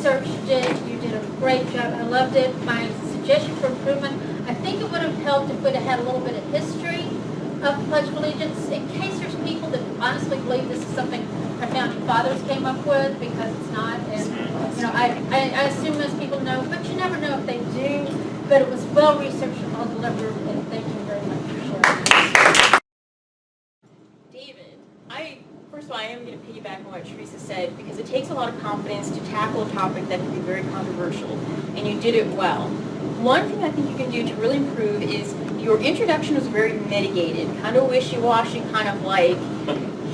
researched it. You did a great job. I loved it. My suggestion for improvement, I think it would have helped if we'd have had a little bit of history of the Pledge of Allegiance, in case there's people that honestly believe this is something our founding fathers came up with, because it's not. And you know, I assume most people know, but you never know if they do. But it was well researched and well delivered, and thank you very much for sharing. David, first of all, I am going to piggyback on what Teresa said, because it takes a lot of confidence to tackle a topic that can be very controversial, and you did it well. One thing I think you can do to really improve is your introduction was very mitigated, kind of wishy-washy, kind of like,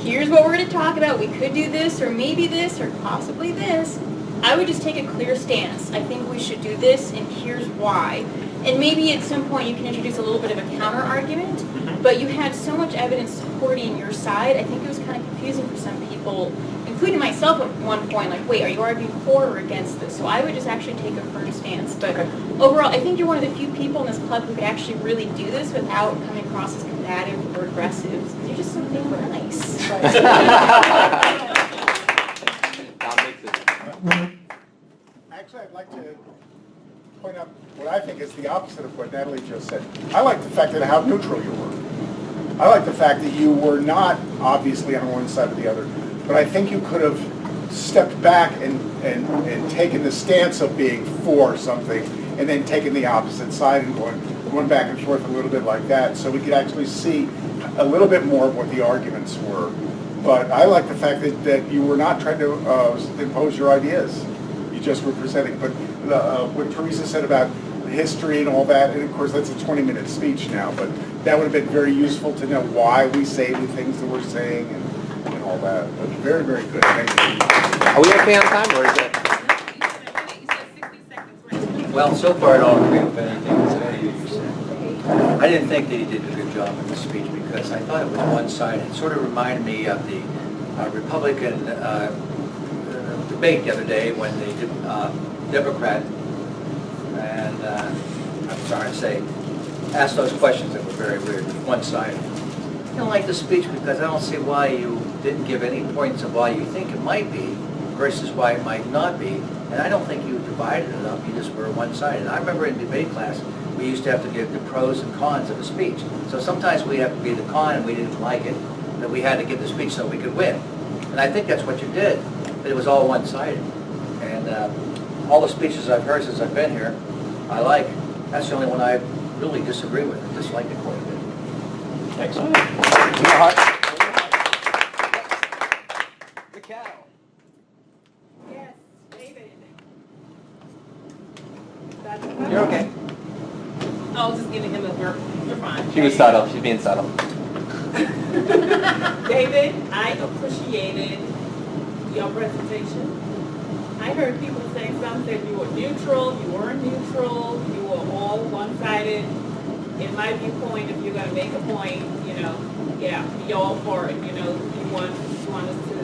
here's what we're going to talk about, we could do this, or maybe this, or possibly this. I would just take a clear stance. I think we should do this, and here's why. And maybe at some point you can introduce a little bit of a counter-argument, but you had so much evidence supporting your side, I think it was kind of confusing for some people, including myself at one point, like, wait, are you arguing for or against this? So I would just actually take a firm stance. But overall, I think you're one of the few people in this club who could actually really do this without coming across as combative or aggressive. You're just so damn nice. Actually, I'd like to point out what I think is the opposite of what Natalie just said. I like the fact that how neutral you were. I like the fact that you were not obviously on one side or the other, but I think you could have stepped back and taken the stance of being for something, and then taken the opposite side and going back and forth a little bit like that, so we could actually see a little bit more of what the arguments were. But I like the fact that you were not trying to impose your ideas. You just were presenting. But what Teresa said about history and all that, and of course that's a 20-minute speech now, but that would have been very useful to know why we say the things that we're saying and all that. But very, very good. Thank you. Are we okay on time, or is it? Well, so far I don't agree with anything that any of you said. I didn't think that he did a good job in the speech, because I thought it was one-sided. It sort of reminded me of the Republican debate the other day when the Democrat and, I'm sorry to say, asked those questions that were very weird, one-sided. I don't like the speech because I don't see why you didn't give any points of why you think it might be versus why it might not be. And I don't think you divided it up, you just were one-sided. I remember in debate class, we used to have to give the pros and cons of a speech. So sometimes we have to be the con and we didn't like it, that we had to give the speech so we could win. And I think that's what you did, but it was all one-sided. And all the speeches I've heard since I've been here, I like. That's the only one I really disagree with, and dislike it quite a bit. Thanks. Yes, David. You're okay. I was just giving him a burp. You're fine. She was subtle. She's being subtle. David, I appreciated your presentation. I heard people say some said you were neutral, you weren't neutral, you were all one-sided. In my viewpoint, if you're going to make a point, you know, yeah, be all for it. You know, you want us to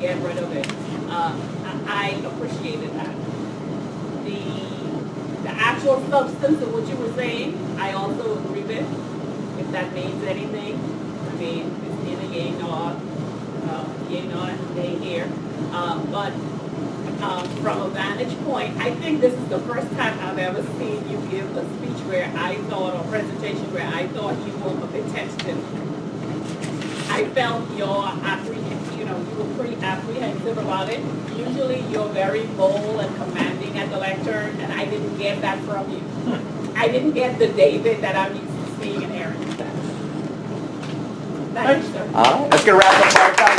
get rid of it. I appreciated that. The actual substance of what you were saying, I also agree with, if that means anything. I mean, it's neither yay nor nay here. But from a vantage point, I think this is the first time I've ever seen you give a speech where I thought, or presentation where I thought you were a bit tentative. I felt you were pretty apprehensive about it. Usually you're very bold and commanding at the lectern, and I didn't get that from you. I didn't get the David that I'm used to seeing and hearing. Thank you, sir. All right. Let's get a wrap up for our time.